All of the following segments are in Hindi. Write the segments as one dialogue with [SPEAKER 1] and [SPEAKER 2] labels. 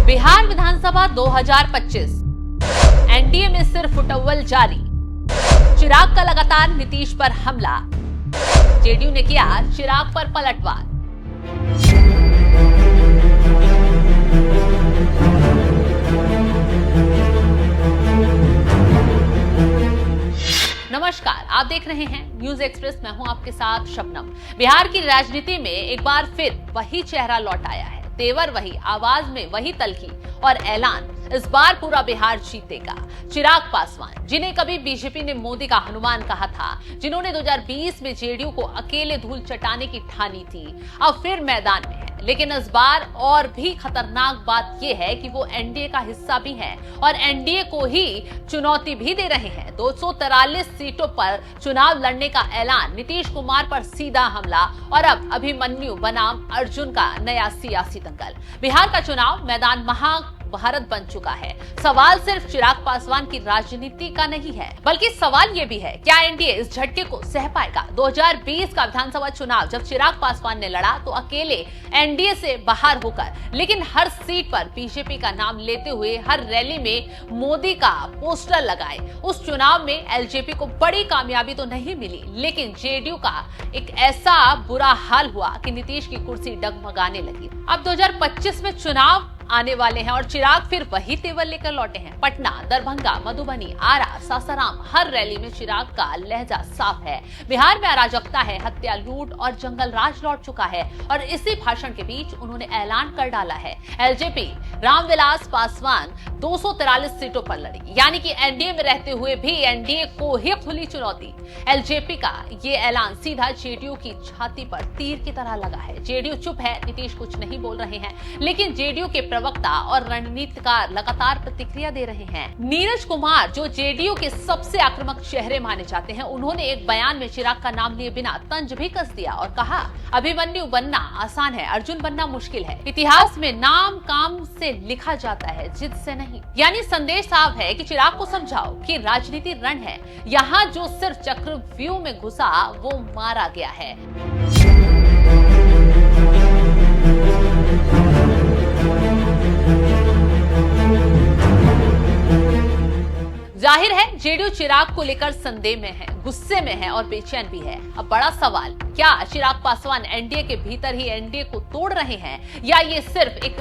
[SPEAKER 1] बिहार विधानसभा 2025 एनडीए में सिर्फ फुटअव्वल जारी। चिराग का लगातार नीतीश पर हमला। जेडीयू ने किया चिराग पर पलटवार। नमस्कार, आप देख रहे हैं न्यूज एक्सप्रेस। मैं हूं आपके साथ शबनम। बिहार की राजनीति में एक बार फिर वही चेहरा लौट आया है। तेवर वही, आवाज में वही तल्खी और ऐलान। इस बार पूरा बिहार जीतेगा। चिराग पासवान, जिन्हें कभी बीजेपी ने मोदी का हनुमान कहा था, जिन्होंने 2020 में जेडीयू को अकेले धूल चटाने की ठानी थी, अब फिर मैदान में है। लेकिन इस बार और भी खतरनाक बात यह है कि वो एनडीए का हिस्सा भी हैं और एनडीए को ही चुनौती भी दे रहे हैं। 243 सीटों पर चुनाव लड़ने का ऐलान, नीतीश कुमार पर सीधा हमला और अब अभिमन्यु बनाम अर्जुन का नया सियासी दंगल। बिहार का चुनाव मैदान महाभारत बन चुका है। सवाल सिर्फ चिराग पासवान की राजनीति का नहीं है, बल्कि सवाल ये भी है, क्या एनडीए इस झटके को सह पाएगा? 2020 का विधानसभा चुनाव जब चिराग पासवान ने लड़ा तो अकेले एनडीए से बाहर होकर, लेकिन हर सीट पर बीजेपी का नाम लेते हुए, हर रैली में मोदी का पोस्टर लगाए। उस चुनाव में एलजेपी को बड़ी कामयाबी तो नहीं मिली, लेकिन जेडीयू का एक ऐसा बुरा हाल हुआ कि नीतीश की कुर्सी डगमगाने लगी। अब 2025 में चुनाव आने वाले हैं और चिराग फिर वही तेवर लेकर लौटे हैं। पटना, दरभंगा, मधुबनी, आरा, सासाराम, हर रैली में चिराग का लहजा साफ है। बिहार में अराजकता है, हत्या, लूट और जंगल राज लौट चुका है और इसी भाषण के बीच उन्होंने ऐलान कर डाला है, एलजेपी रामविलास पासवान 243 सीटों पर लड़ी, यानी कि एनडीए में रहते हुए भी एनडीए को ही खुली चुनौती। एलजेपी का ये ऐलान सीधा जेडीयू की छाती पर तीर की तरह लगा है। जेडीयू चुप है, नीतीश कुछ नहीं बोल रहे हैं, लेकिन जेडीयू के प्रवक्ता और रणनीतिकार लगातार प्रतिक्रिया दे रहे हैं। नीरज कुमार, जो जेडीयू के सबसे आक्रामक चेहरे माने जाते हैं, उन्होंने एक बयान में चिराग का नाम लिए बिना तंज भी कस दिया और कहा, अभिमन्यु बनना आसान है, अर्जुन बनना मुश्किल है। इतिहास में नाम काम से लिखा जाता है, जिद से नहीं। यानी संदेश साफ है कि चिराग को समझाओ कि राजनीति रण है, यहाँ जो सिर्फ चक्रव्यूह में घुसा वो मारा गया है। जाहिर है जेडीयू चिराग को लेकर संदेह में है, गुस्से में है और बेचैन भी है। अब बड़ा सवाल, क्या चिराग पासवान एनडीए के भीतर ही एनडीए को तोड़ रहे हैं या ये सिर्फ एक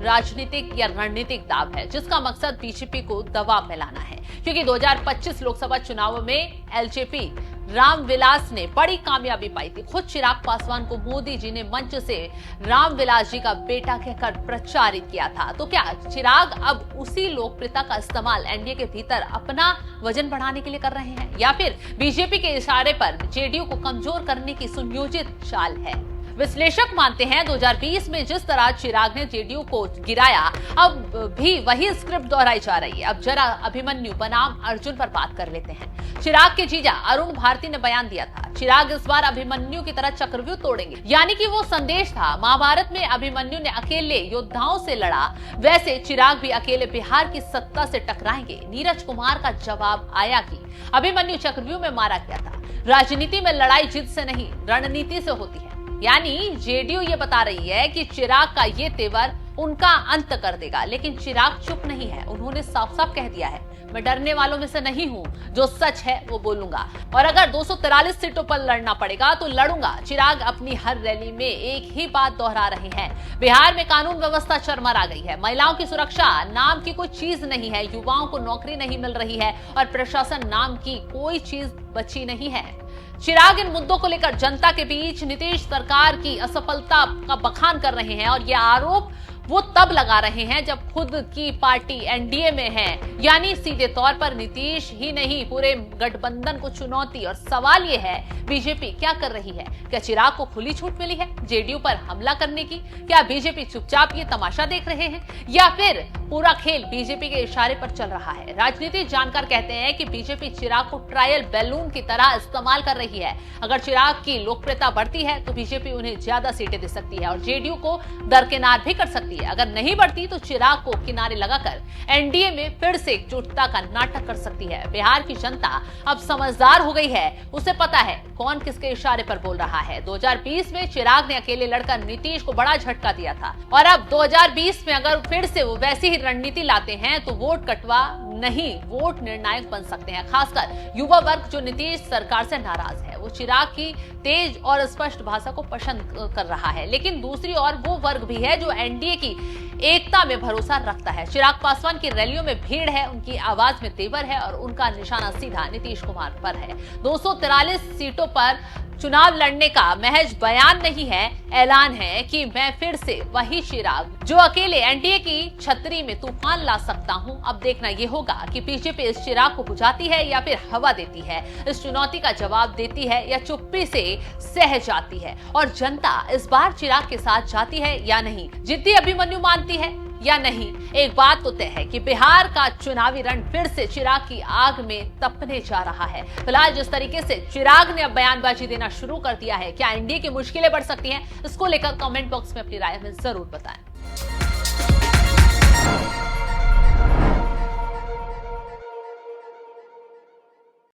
[SPEAKER 1] राजनीतिक या रणनीतिक दाव है जिसका मकसद बीजेपी को दबाव में लाना है? क्योंकि 2025 लोकसभा चुनावों में एलजेपी रामविलास ने बड़ी कामयाबी पाई थी। खुद चिराग पासवान को मोदी जी ने मंच से रामविलास जी का बेटा कहकर प्रचारित किया था। तो क्या चिराग अब उसी लोकप्रियता का इस्तेमाल एनडीए के भीतर अपना वजन बढ़ाने के लिए कर रहे हैं या फिर बीजेपी के इशारे पर जेडीयू को कमजोर करने की सुनियोजित चाल है? विश्लेषक मानते हैं 2020 में जिस तरह चिराग ने जेडीयू को गिराया, अब भी वही स्क्रिप्ट दोहराई जा रही है। अब जरा अभिमन्यु बनाम अर्जुन पर बात कर लेते हैं। चिराग के जीजा अरुण भारती ने बयान दिया था, चिराग इस बार अभिमन्यु की तरह चक्रव्यूह तोड़ेंगे, यानी कि वो संदेश था, महाभारत में अभिमन्यु ने अकेले योद्धाओं से लड़ा, वैसे चिराग भी अकेले बिहार की सत्ता से टकराएंगे। नीरज कुमार का जवाब आया कि अभिमन्यु चक्रव्यूह में मारा गया था। राजनीति में लड़ाई जिद से नहीं, रणनीति से होती है। यानी जेडीयू ये बता रही है कि चिराग का ये तेवर उनका अंत कर देगा, लेकिन चिराग चुप नहीं है। उन्होंने साफ साफ कह दिया है, मैं डरने वालों में से नहीं हूं, जो सच है वो बोलूंगा और अगर 243 सीटों पर लड़ना पड़ेगा तो लड़ूंगा। चिराग अपनी हर रैली में एक ही बात दोहरा रहे हैं, बिहार में कानून व्यवस्था चरमरा गई है, महिलाओं की सुरक्षा नाम की कोई चीज नहीं है, युवाओं को नौकरी नहीं मिल रही है और प्रशासन नाम की कोई चीज बची नहीं है। चिराग इन मुद्दों को लेकर जनता के बीच नीतीश सरकार की असफलता का बखान कर रहे हैं और यह आरोप वो तब लगा रहे हैं जब खुद की पार्टी एनडीए में है, यानी सीधे तौर पर नीतीश ही नहीं पूरे गठबंधन को चुनौती। और सवाल ये है, बीजेपी क्या कर रही है? क्या चिराग को खुली छूट मिली है जेडीयू पर हमला करने की? क्या बीजेपी चुपचाप ये तमाशा देख रहे हैं या फिर पूरा खेल बीजेपी के इशारे पर चल रहा है। राजनीति जानकार कहते हैं कि बीजेपी चिराग को ट्रायल बैलून की तरह इस्तेमाल कर रही है। अगर चिराग की लोकप्रियता बढ़ती है तो बीजेपी उन्हें ज्यादा सीटें दे सकती है और जेडीयू को दरकिनार भी कर सकती है। अगर नहीं बढ़ती तो चिराग को किनारे लगाकर एनडीए में फिर से एकजुटता का नाटक कर सकती है। बिहार की जनता अब समझदार हो गई है, उसे पता है कौन किसके इशारे पर बोल रहा है। 2020 में चिराग ने अकेले लड़कर नीतीश को बड़ा झटका दिया था और अब 2020 में अगर फिर से वो वैसी ही रणनीति लाते हैं तो वोट कटवा नहीं, वोट निर्णायक बन सकते हैं। खासकर युवा वर्ग जो नीतीश सरकार से नाराज है, वो चिराग की तेज और स्पष्ट भाषा को पसंद कर रहा है। लेकिन दूसरी ओर वो वर्ग भी है जो एनडीए की एकता में भरोसा रखता है। चिराग पासवान की रैलियों में भीड़ है, उनकी आवाज में तेवर है और उनका निशाना सीधा नीतीश कुमार पर है। 243 सीटों पर चुनाव लड़ने का महज बयान नहीं है, ऐलान है कि मैं फिर से वही चिराग जो अकेले एनडीए की छतरी में तूफान ला सकता हूं। अब देखना यह होगा कि बीजेपी इस चिराग को बुझाती है या फिर हवा देती है, इस चुनौती का जवाब देती है या चुप्पी से सह जाती है, और जनता इस बार चिराग के साथ जाती है या नहीं, जिद्दी अभिमन्यु मानती है या नहीं। एक बात तो तय है कि बिहार का चुनावी रण फिर से चिराग की आग में तपने जा रहा है। फिलहाल जिस तरीके से चिराग ने अब बयानबाजी देना शुरू कर दिया है, क्या एनडीए की मुश्किलें बढ़ सकती हैं? इसको लेकर कमेंट बॉक्स में अपनी राय हमें जरूर बताएं।